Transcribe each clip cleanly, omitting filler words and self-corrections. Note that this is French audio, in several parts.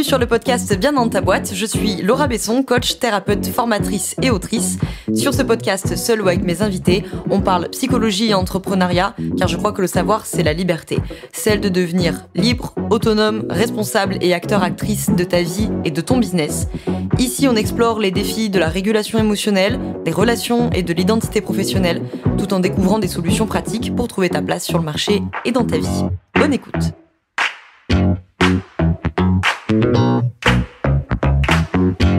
sur le podcast Bien dans ta boîte, je suis Laura Besson, coach, thérapeute, formatrice et autrice. Sur ce podcast, seul ou avec mes invités, on parle psychologie et entrepreneuriat, car je crois que le savoir, c'est la liberté. Celle de devenir libre, autonome, responsable et acteur-actrice de ta vie et de ton business. Ici, on explore les défis de la régulation émotionnelle, des relations et de l'identité professionnelle, tout en découvrant des solutions pratiques pour trouver ta place sur le marché et dans ta vie. Bonne écoute.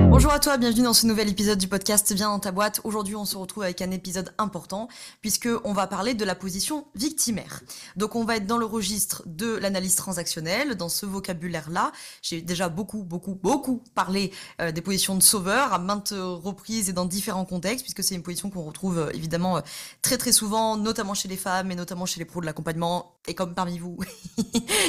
Bonjour à toi, bienvenue dans ce nouvel épisode du podcast Bien dans ta boîte. Aujourd'hui, on se retrouve avec un épisode important puisque on va parler de la position victimaire. Donc, on va être dans le registre de l'analyse transactionnelle, dans ce vocabulaire-là. J'ai déjà beaucoup parlé des positions de sauveur à maintes reprises et dans différents contextes puisque c'est une position qu'on retrouve évidemment très souvent, notamment chez les femmes et notamment chez les pros de l'accompagnement. Et comme parmi vous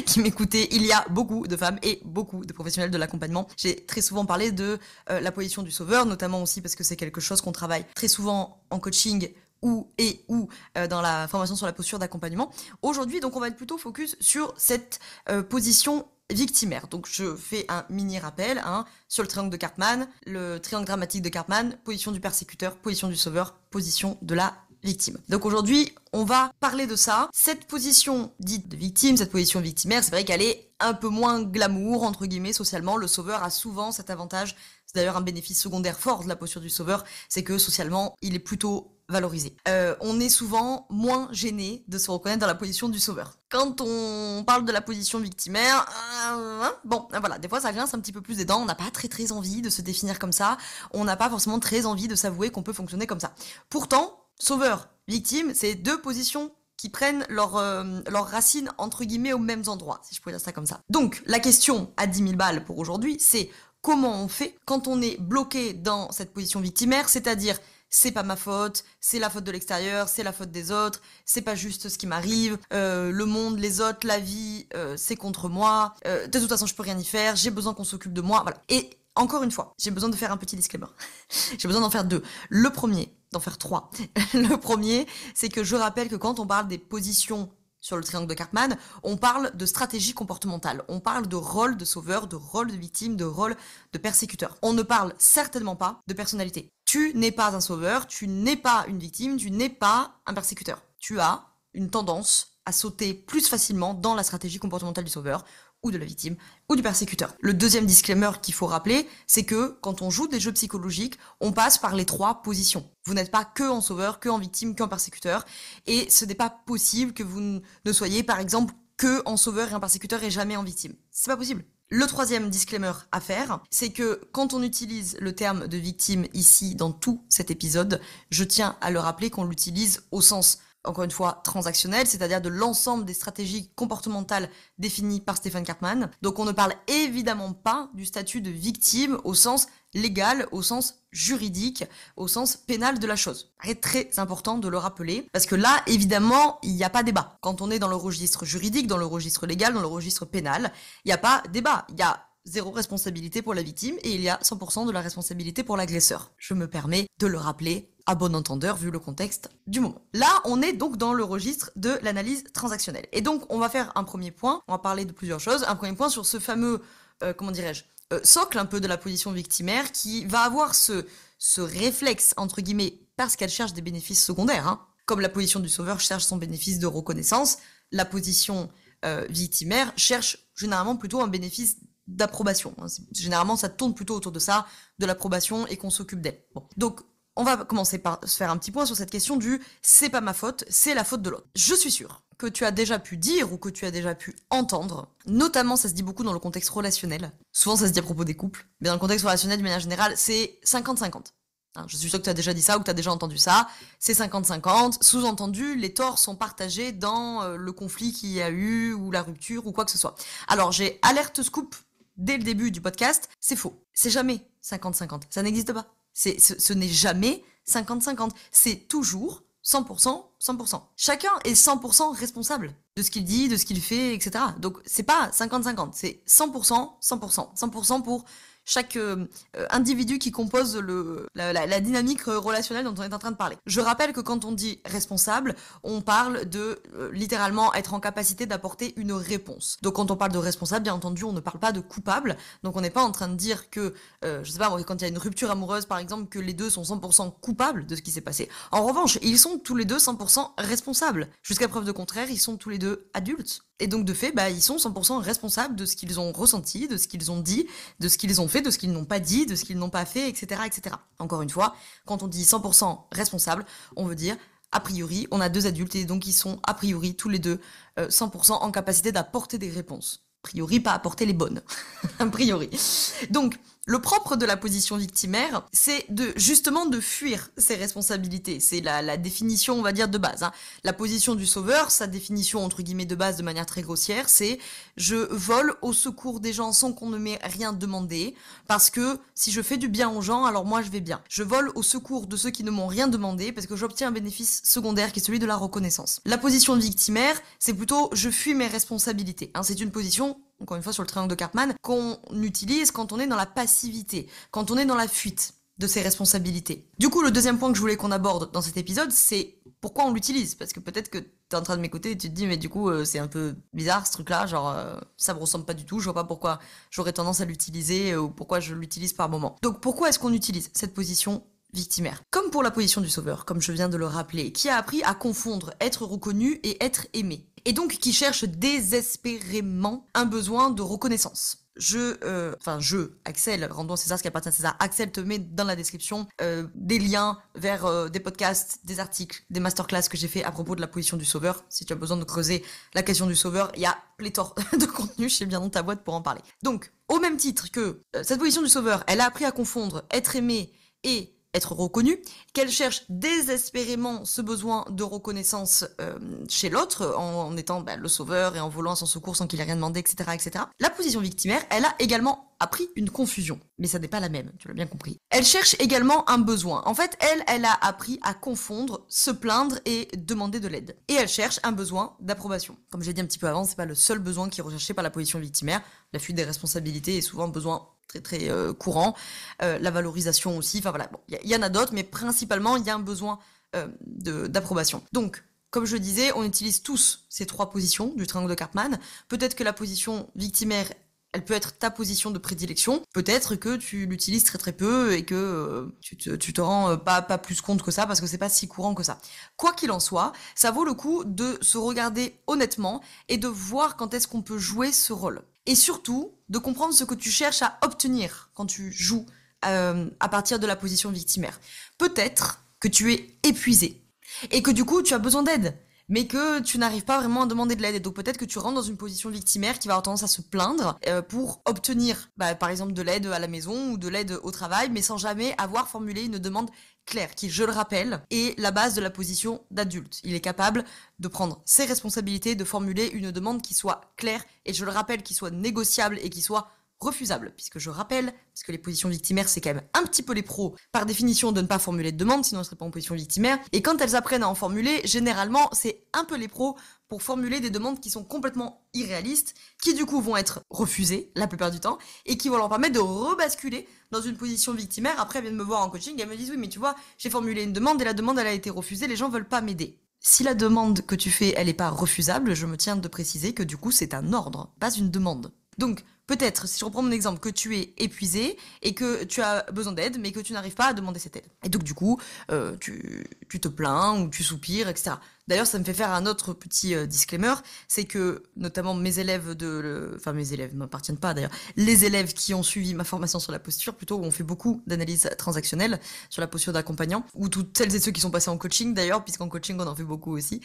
qui m'écoutez, il y a beaucoup de femmes et beaucoup de professionnels de l'accompagnement. J'ai très souvent parlé de la position du sauveur, notamment aussi parce que c'est quelque chose qu'on travaille très souvent en coaching ou dans la formation sur la posture d'accompagnement. Aujourd'hui, donc, on va être plutôt focus sur cette position victimaire. Donc, je fais un mini rappel sur le triangle de Karpman, le triangle dramatique de Karpman, position du persécuteur, position du sauveur, position de la victime. Donc aujourd'hui, on va parler de ça. Cette position dite de victime, cette position victimaire, c'est vrai qu'elle est un peu moins glamour, entre guillemets, socialement. Le sauveur a souvent cet avantage. C'est d'ailleurs un bénéfice secondaire fort de la posture du sauveur, c'est que socialement, il est plutôt valorisé. On est souvent moins gêné de se reconnaître dans la position du sauveur. Quand on parle de la position victimaire, voilà, des fois ça grince un petit peu plus des dents, on n'a pas très envie de se définir comme ça, on n'a pas forcément très envie de s'avouer qu'on peut fonctionner comme ça. Pourtant, sauveur, victime, c'est deux positions qui prennent leurs racines, entre guillemets, aux mêmes endroits, si je pourrais dire ça comme ça. Donc, la question à 10 000 balles pour aujourd'hui, c'est comment on fait quand on est bloqué dans cette position victimaire, c'est-à-dire c'est pas ma faute, c'est la faute de l'extérieur, c'est la faute des autres, c'est pas juste ce qui m'arrive, le monde, les autres, la vie, c'est contre moi, de toute façon je peux rien y faire, j'ai besoin qu'on s'occupe de moi, voilà. Et encore une fois, j'ai besoin de faire un petit disclaimer. J'ai besoin d'en faire deux. Le premier, d'en faire trois. Le premier, c'est que je rappelle que quand on parle des positions sur le triangle de Karpman, on parle de stratégie comportementale. On parle de rôle de sauveur, de rôle de victime, de rôle de persécuteur. On ne parle certainement pas de personnalité. Tu n'es pas un sauveur, tu n'es pas une victime, tu n'es pas un persécuteur. Tu as une tendance à sauter plus facilement dans la stratégie comportementale du sauveur, ou de la victime, ou du persécuteur. Le deuxième disclaimer qu'il faut rappeler, c'est que quand on joue des jeux psychologiques, on passe par les trois positions. Vous n'êtes pas que en sauveur, que en victime, que en persécuteur, et ce n'est pas possible que vous ne soyez, par exemple, que en sauveur et en persécuteur et jamais en victime. C'est pas possible. Le troisième disclaimer à faire, c'est que quand on utilise le terme de victime ici, dans tout cet épisode, je tiens à le rappeler qu'on l'utilise au sens, encore une fois, transactionnel, c'est-à-dire de l'ensemble des stratégies comportementales définies par Stephen Karpman. Donc on ne parle évidemment pas du statut de victime au sens légal, au sens juridique, au sens pénal de la chose. C'est très important de le rappeler, parce que là, évidemment, il n'y a pas débat. Quand on est dans le registre juridique, dans le registre légal, dans le registre pénal, il n'y a pas débat. Il y a zéro responsabilité pour la victime et il y a 100% de la responsabilité pour l'agresseur. Je me permets de le rappeler à bon entendeur vu le contexte du moment. Là, on est donc dans le registre de l'analyse transactionnelle. Et donc, on va faire un premier point, on va parler de plusieurs choses. Un premier point sur ce fameux, socle un peu de la position victimaire qui va avoir ce réflexe, entre guillemets, parce qu'elle cherche des bénéfices secondaires. Comme la position du sauveur cherche son bénéfice de reconnaissance, la position victimaire cherche généralement plutôt un bénéfice d'approbation. Généralement, ça tourne plutôt autour de ça, de l'approbation et qu'on s'occupe d'elle. Bon. Donc, on va commencer par se faire un petit point sur cette question du « c'est pas ma faute, c'est la faute de l'autre ». Je suis sûre que tu as déjà pu dire ou que tu as déjà pu entendre, notamment ça se dit beaucoup dans le contexte relationnel, souvent ça se dit à propos des couples, mais dans le contexte relationnel de manière générale, c'est 50-50. Je suis sûre que tu as déjà dit ça ou que tu as déjà entendu ça, c'est 50-50, sous-entendu, les torts sont partagés dans le conflit qu'il y a eu ou la rupture ou quoi que ce soit. Alors j'ai alerte scoop dès le début du podcast, c'est faux. C'est jamais 50-50, ça n'existe pas. Ce n'est jamais 50-50, c'est toujours 100%, 100%. Chacun est 100% responsable de ce qu'il dit, de ce qu'il fait, etc. Donc c'est pas 50-50, c'est 100%, 100%. 100% pour chaque individu qui compose la dynamique relationnelle dont on est en train de parler. Je rappelle que quand on dit responsable, on parle de littéralement être en capacité d'apporter une réponse. Donc quand on parle de responsable, bien entendu, on ne parle pas de coupable. Donc on n'est pas en train de dire que, je sais pas, quand il y a une rupture amoureuse par exemple, que les deux sont 100% coupables de ce qui s'est passé. En revanche, ils sont tous les deux 100% responsables. Jusqu'à preuve de contraire, ils sont tous les deux adultes. Et donc de fait, ils sont 100% responsables de ce qu'ils ont ressenti, de ce qu'ils ont dit, de ce qu'ils ont fait, de ce qu'ils n'ont pas dit, de ce qu'ils n'ont pas fait, etc., etc. Encore une fois, quand on dit 100% responsable, on veut dire, a priori, on a deux adultes et donc ils sont a priori tous les deux 100% en capacité d'apporter des réponses. A priori, pas apporter les bonnes. A priori. Donc, le propre de la position victimaire, c'est justement de fuir ses responsabilités. C'est la définition, on va dire, de base. La position du sauveur, sa définition entre guillemets de base de manière très grossière, c'est je vole au secours des gens sans qu'on ne m'ait rien demandé, parce que si je fais du bien aux gens, alors moi je vais bien. Je vole au secours de ceux qui ne m'ont rien demandé, parce que j'obtiens un bénéfice secondaire qui est celui de la reconnaissance. La position victimaire, c'est plutôt je fuis mes responsabilités. C'est une position, encore une fois sur le triangle de Karpman, qu'on utilise quand on est dans la passivité, quand on est dans la fuite de ses responsabilités. Du coup, le deuxième point que je voulais qu'on aborde dans cet épisode, c'est pourquoi on l'utilise. Parce que peut-être que t'es en train de m'écouter et tu te dis, mais du coup, c'est un peu bizarre ce truc-là, genre, ça me ressemble pas du tout, je vois pas pourquoi j'aurais tendance à l'utiliser ou pourquoi je l'utilise par moment. Donc pourquoi est-ce qu'on utilise cette position victimaire? Comme pour la position du sauveur, comme je viens de le rappeler, qui a appris à confondre être reconnu et être aimé. Et donc qui cherche désespérément un besoin de reconnaissance. Axel, rendons à César ce qui appartient à César, Axel te met dans la description des liens vers des podcasts, des articles, des masterclass que j'ai fait à propos de la position du sauveur. Si tu as besoin de creuser la question du sauveur, il y a pléthore de contenu chez Bien dans ta boîte pour en parler. Donc, au même titre que cette position du sauveur, elle a appris à confondre être aimé et être reconnue, qu'elle cherche désespérément ce besoin de reconnaissance chez l'autre, en étant le sauveur et en volant à son secours sans qu'il ait rien demandé, etc., etc. La position victimaire, elle a également appris une confusion, mais ça n'est pas la même, tu l'as bien compris. Elle cherche également un besoin. En fait, elle a appris à confondre, se plaindre et demander de l'aide. Et elle cherche un besoin d'approbation. Comme j'ai dit un petit peu avant, c'est pas le seul besoin qui est recherché par la position victimaire. La fuite des responsabilités est souvent un besoin très courant, la valorisation aussi, enfin voilà, bon, il y en a d'autres, mais principalement il y a un besoin d'approbation. Donc, comme je disais, on utilise tous ces trois positions du triangle de Karpman. Peut-être que la position victimaire, elle peut être ta position de prédilection. Peut-être que tu l'utilises très peu et que tu te rends pas plus compte que ça parce que c'est pas si courant que ça. Quoi qu'il en soit, ça vaut le coup de se regarder honnêtement et de voir quand est-ce qu'on peut jouer ce rôle. Et surtout, de comprendre ce que tu cherches à obtenir quand tu joues à partir de la position victimaire. Peut-être que tu es épuisé et que du coup tu as besoin d'aide, mais que tu n'arrives pas vraiment à demander de l'aide. Et donc peut-être que tu rentres dans une position victimaire qui va avoir tendance à se plaindre pour obtenir, par exemple, de l'aide à la maison ou de l'aide au travail, mais sans jamais avoir formulé une demande claire, qui, je le rappelle, est la base de la position d'adulte. Il est capable de prendre ses responsabilités, de formuler une demande qui soit claire, et je le rappelle, qui soit négociable et qui soit refusable, puisque je rappelle, parce que les positions victimaires, c'est quand même un petit peu les pros, par définition, de ne pas formuler de demande, sinon elles seraient pas en position victimaire, et quand elles apprennent à en formuler, généralement, c'est un peu les pros pour formuler des demandes qui sont complètement irréalistes, qui du coup vont être refusées, la plupart du temps, et qui vont leur permettre de rebasculer dans une position victimaire. Après, elles viennent me voir en coaching, et elles me disent, oui, mais tu vois, j'ai formulé une demande, et la demande, elle a été refusée, les gens veulent pas m'aider. Si la demande que tu fais, elle est pas refusable, je me tiens de préciser que du coup, c'est un ordre, pas une demande. Donc, peut-être, si je reprends mon exemple, que tu es épuisé et que tu as besoin d'aide, mais que tu n'arrives pas à demander cette aide. Et donc, du coup, tu te plains ou tu soupires, etc. D'ailleurs, ça me fait faire un autre petit disclaimer, c'est que, notamment mes élèves mes élèves ne m'appartiennent pas d'ailleurs, les élèves qui ont suivi ma formation sur la posture, plutôt, où on fait beaucoup d'analyses transactionnelles sur la posture d'accompagnant, ou toutes celles et ceux qui sont passés en coaching d'ailleurs, puisqu'en coaching on en fait beaucoup aussi.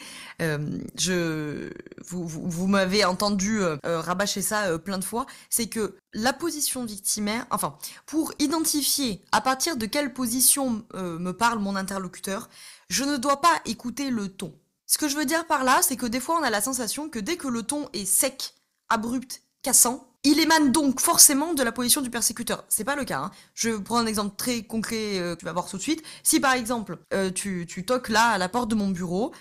Vous m'avez entendu rabâcher ça plein de fois, c'est que la position victimaire, enfin, pour identifier à partir de quelle position me parle mon interlocuteur, je ne dois pas écouter le ton. Ce que je veux dire par là, c'est que des fois on a la sensation que dès que le ton est sec, abrupt, cassant, Il émane donc forcément de la position du persécuteur. C'est pas le cas, hein. Je prends un exemple très concret que tu vas voir tout de suite. Si par exemple, tu toques là à la porte de mon bureau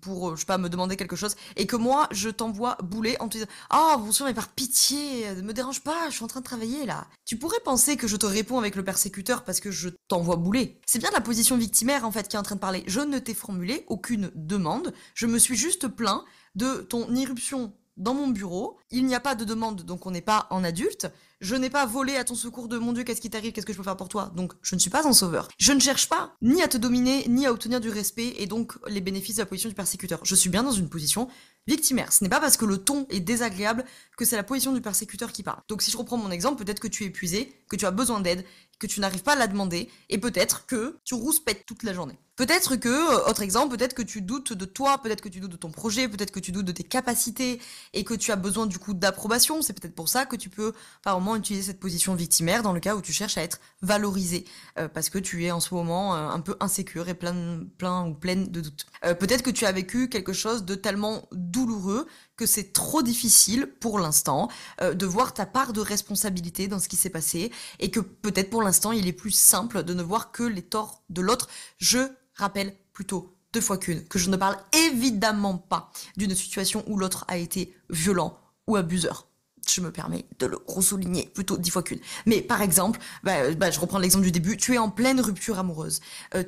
pour, je sais pas, me demander quelque chose, et que moi, je t'envoie bouler en te disant « Ah, bonjour, mais par pitié, ne me dérange pas, je suis en train de travailler là. » Tu pourrais penser que je te réponds avec le persécuteur parce que je t'envoie bouler. C'est bien la position victimaire en fait qui est en train de parler. Je ne t'ai formulé aucune demande, je me suis juste plaint de ton irruption dans mon bureau, il n'y a pas de demande, donc on n'est pas en adulte, je n'ai pas volé à ton secours de mon Dieu, qu'est-ce qui t'arrive, qu'est-ce que je peux faire pour toi, donc je ne suis pas un sauveur. Je ne cherche pas ni à te dominer, ni à obtenir du respect, et donc les bénéfices de la position du persécuteur. Je suis bien dans une position victimaire. Ce n'est pas parce que le ton est désagréable que c'est la position du persécuteur qui parle. Donc si je reprends mon exemple, peut-être que tu es épuisé, que tu as besoin d'aide, que tu n'arrives pas à la demander, et peut-être que tu rouspètes toute la journée. Peut-être que, autre exemple, peut-être que tu doutes de toi, peut-être que tu doutes de ton projet, peut-être que tu doutes de tes capacités, et que tu as besoin du coup d'approbation. C'est peut-être pour ça que tu peux par moment utiliser cette position victimaire dans le cas où tu cherches à être valorisé, parce que tu es en ce moment un peu insécure et plein ou pleine de doutes. Peut-être que tu as vécu quelque chose de tellement douloureux que c'est trop difficile pour l'instant de voir ta part de responsabilité dans ce qui s'est passé, et que peut-être pour l'instant il est plus simple de ne voir que les torts de l'autre. Je rappelle plutôt 2 fois qu'une que je ne parle évidemment pas d'une situation où l'autre a été violent ou abuseur. Je me permets de le ressouligner, plutôt 10 fois qu'une. Mais par exemple, je reprends l'exemple du début, tu es en pleine rupture amoureuse.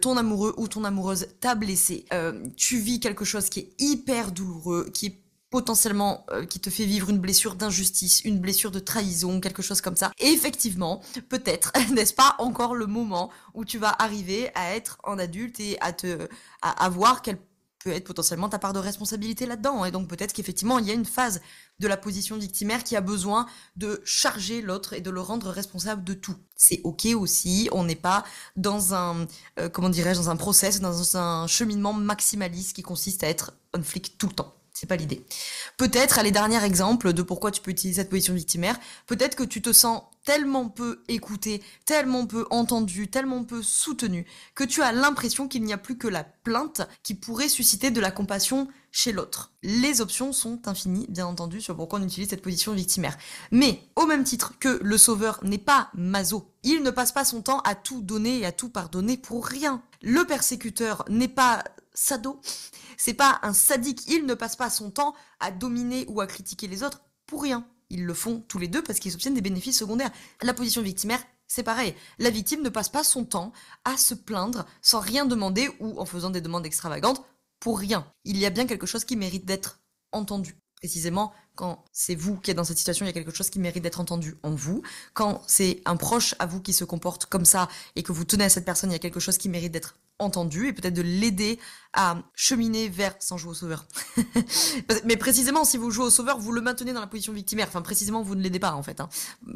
Ton amoureux ou ton amoureuse t'a blessé. Tu vis quelque chose qui est hyper douloureux, qui est potentiellement qui te fait vivre une blessure d'injustice, une blessure de trahison, quelque chose comme ça. Et effectivement, peut-être, n'est-ce pas encore le moment où tu vas arriver à être en adulte et à voir quelle peut être potentiellement ta part de responsabilité là-dedans. Et donc peut-être qu'effectivement, il y a une phase de la position victimaire qui a besoin de charger l'autre et de le rendre responsable de tout. C'est ok aussi, on n'est pas dans un, dans un process, dans un cheminement maximaliste qui consiste à être on flic tout le temps. C'est pas l'idée. Peut-être, les derniers exemples de pourquoi tu peux utiliser cette position victimaire, peut-être que tu te sens tellement peu écouté, tellement peu entendu, tellement peu soutenu, que tu as l'impression qu'il n'y a plus que la plainte qui pourrait susciter de la compassion chez l'autre. Les options sont infinies, bien entendu, sur pourquoi on utilise cette position victimaire. Mais, au même titre que le sauveur n'est pas maso, il ne passe pas son temps à tout donner et à tout pardonner pour rien. Le persécuteur n'est pas sado, c'est pas un sadique, il ne passe pas son temps à dominer ou à critiquer les autres pour rien. Ils le font tous les deux parce qu'ils obtiennent des bénéfices secondaires. La position victimaire, c'est pareil. La victime ne passe pas son temps à se plaindre sans rien demander ou en faisant des demandes extravagantes pour rien. Il y a bien quelque chose qui mérite d'être entendu. Précisément, quand c'est vous qui êtes dans cette situation, il y a quelque chose qui mérite d'être entendu en vous. Quand c'est un proche à vous qui se comporte comme ça et que vous tenez à cette personne, il y a quelque chose qui mérite d'être entendu et peut-être de l'aider à cheminer vers, sans jouer au sauveur. Mais précisément, si vous jouez au sauveur, vous le maintenez dans la position victimaire. Enfin, précisément, vous ne l'aidez pas, en fait.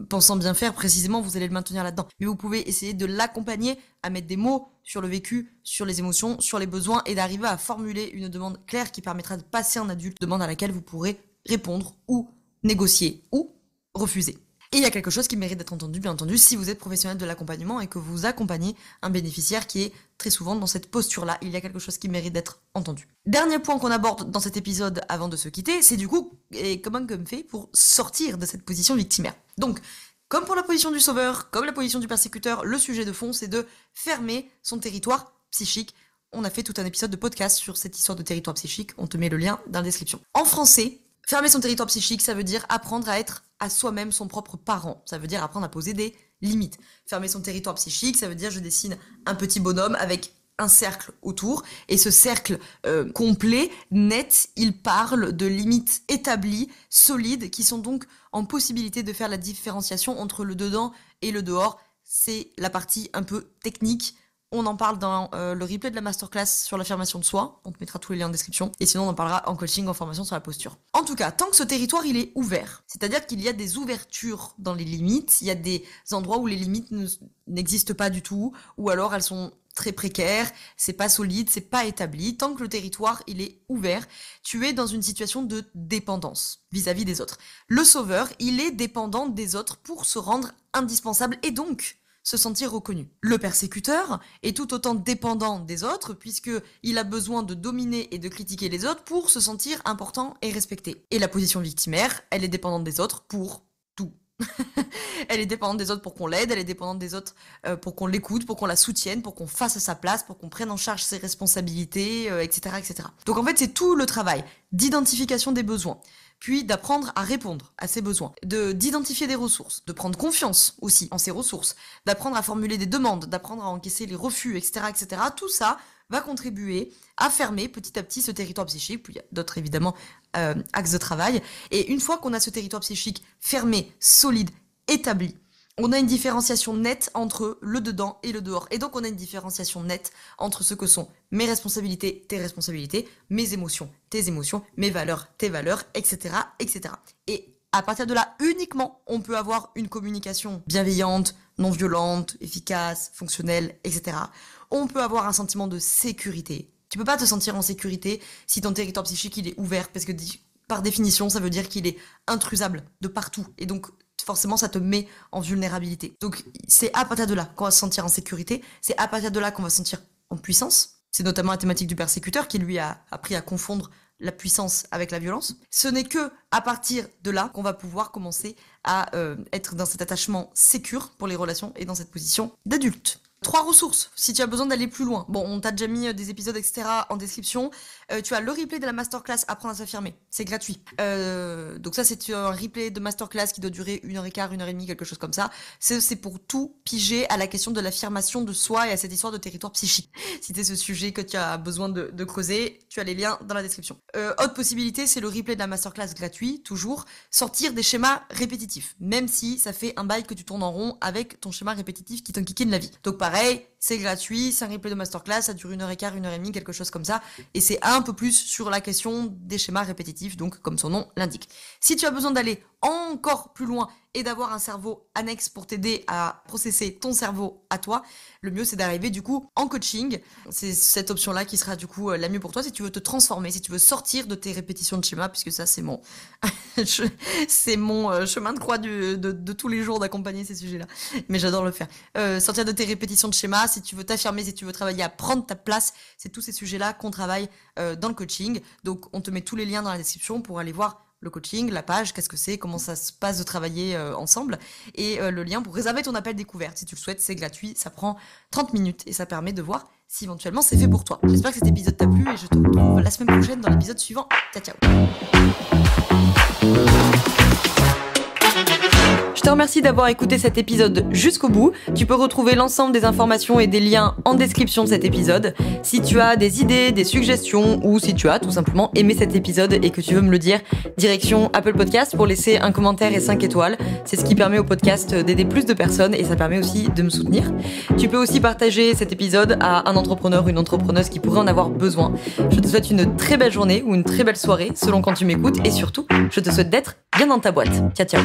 Pensant bien faire, précisément, vous allez le maintenir là-dedans. Mais vous pouvez essayer de l'accompagner à mettre des mots sur le vécu, sur les émotions, sur les besoins et d'arriver à formuler une demande claire qui permettra de passer en adulte, demande à laquelle vous pourrez répondre ou négocier ou refuser. Et il y a quelque chose qui mérite d'être entendu, bien entendu, si vous êtes professionnel de l'accompagnement et que vous accompagnez un bénéficiaire qui est très souvent dans cette posture-là, il y a quelque chose qui mérite d'être entendu. Dernier point qu'on aborde dans cet épisode avant de se quitter, c'est du coup, comment on fait pour sortir de cette position victimaire. Donc, comme pour la position du sauveur, comme la position du persécuteur, le sujet de fond, c'est de fermer son territoire psychique. On a fait tout un épisode de podcast sur cette histoire de territoire psychique, on te met le lien dans la description. En français, fermer son territoire psychique, ça veut dire apprendre à être à soi-même son propre parent. Ça veut dire apprendre à poser des limites. Fermer son territoire psychique, ça veut dire je dessine un petit bonhomme avec un cercle autour, et ce cercle complet, net, il parle de limites établies, solides, qui sont donc en possibilité de faire la différenciation entre le dedans et le dehors. C'est la partie un peu technique. On en parle dans le replay de la masterclass sur l'affirmation de soi. On te mettra tous les liens en description. Et sinon, on en parlera en coaching, en formation sur la posture. En tout cas, tant que ce territoire, il est ouvert, c'est-à-dire qu'il y a des ouvertures dans les limites, il y a des endroits où les limites n'existent pas du tout, ou alors elles sont très précaires, c'est pas solide, c'est pas établi. Tant que le territoire, il est ouvert, tu es dans une situation de dépendance vis-à-vis des autres. Le sauveur, il est dépendant des autres pour se rendre indispensable et donc se sentir reconnu. Le persécuteur est tout autant dépendant des autres puisque il a besoin de dominer et de critiquer les autres pour se sentir important et respecté. Et la position victimaire, elle est dépendante des autres pour Elle est dépendante des autres pour qu'on l'aide, elle est dépendante des autres pour qu'on l'écoute, pour qu'on la soutienne, pour qu'on fasse à sa place, pour qu'on prenne en charge ses responsabilités, etc., etc. Donc en fait, c'est tout le travail d'identification des besoins, puis d'apprendre à répondre à ces besoins, d'identifier des ressources, de prendre confiance aussi en ces ressources, d'apprendre à formuler des demandes, d'apprendre à encaisser les refus, etc., etc. Tout ça va contribuer à fermer petit à petit ce territoire psychique, puis il y a d'autres évidemment axes de travail. Et une fois qu'on a ce territoire psychique fermé, solide, établi, on a une différenciation nette entre le dedans et le dehors. Et donc on a une différenciation nette entre ce que sont mes responsabilités, tes responsabilités, mes émotions, tes émotions, mes valeurs, tes valeurs, etc., etc. Et à partir de là, uniquement, on peut avoir une communication bienveillante, non violente, efficace, fonctionnelle, etc. On peut avoir un sentiment de sécurité. Tu peux pas te sentir en sécurité si ton territoire psychique il est ouvert, parce que par définition, ça veut dire qu'il est intrusable de partout. Et donc, forcément, ça te met en vulnérabilité. Donc, c'est à partir de là qu'on va se sentir en sécurité. C'est à partir de là qu'on va se sentir en puissance. C'est notamment la thématique du persécuteur qui, lui, a appris à confondre la puissance avec la violence. Ce n'est que à partir de là qu'on va pouvoir commencer à être dans cet attachement sécure pour les relations et dans cette position d'adulte. 3 ressources, si tu as besoin d'aller plus loin. Bon, on t'a déjà mis des épisodes, etc. en description. Tu as le replay de la masterclass Apprendre à s'affirmer. C'est gratuit. Donc ça, c'est un replay de masterclass qui doit durer 1h15, 1h30, quelque chose comme ça. C'est pour tout piger à la question de l'affirmation de soi et à cette histoire de territoire psychique. Si c'est ce sujet que tu as besoin de creuser, tu as les liens dans la description. Autre possibilité, c'est le replay de la masterclass gratuit, toujours. Sortir des schémas répétitifs. Même si ça fait un bail que tu tournes en rond avec ton schéma répétitif qui t'enquiquine la vie. Donc pareil, c'est gratuit, c'est un replay de masterclass, ça dure 1h15, 1h30, quelque chose comme ça. Et c'est un peu plus sur la question des schémas répétitifs, donc comme son nom l'indique. Si tu as besoin d'aller encore plus loin et d'avoir un cerveau annexe pour t'aider à processer ton cerveau à toi, le mieux c'est d'arriver du coup en coaching. C'est cette option-là qui sera du coup la mieux pour toi si tu veux te transformer, si tu veux sortir de tes répétitions de schémas, puisque ça c'est mon chemin de croix de tous les jours d'accompagner ces sujets-là. Mais j'adore le faire. Sortir de tes répétitions de schémas, si tu veux t'affirmer, si tu veux travailler à prendre ta place, c'est tous ces sujets-là qu'on travaille dans le coaching. Donc on te met tous les liens dans la description pour aller voir le coaching, la page, qu'est-ce que c'est, comment ça se passe de travailler ensemble, et le lien pour réserver ton appel découverte. Si tu le souhaites, c'est gratuit, ça prend 30 minutes et ça permet de voir si éventuellement c'est fait pour toi. J'espère que cet épisode t'a plu et je te retrouve la semaine prochaine dans l'épisode suivant. Ciao, ciao. Je te remercie d'avoir écouté cet épisode jusqu'au bout. Tu peux retrouver l'ensemble des informations et des liens en description de cet épisode. Si tu as des idées, des suggestions ou si tu as tout simplement aimé cet épisode et que tu veux me le dire, direction Apple Podcast pour laisser un commentaire et 5 étoiles. C'est ce qui permet au podcast d'aider plus de personnes et ça permet aussi de me soutenir. Tu peux aussi partager cet épisode à un entrepreneur ou une entrepreneuse qui pourrait en avoir besoin. Je te souhaite une très belle journée ou une très belle soirée selon quand tu m'écoutes et surtout, je te souhaite d'être bien dans ta boîte. Ciao, ciao.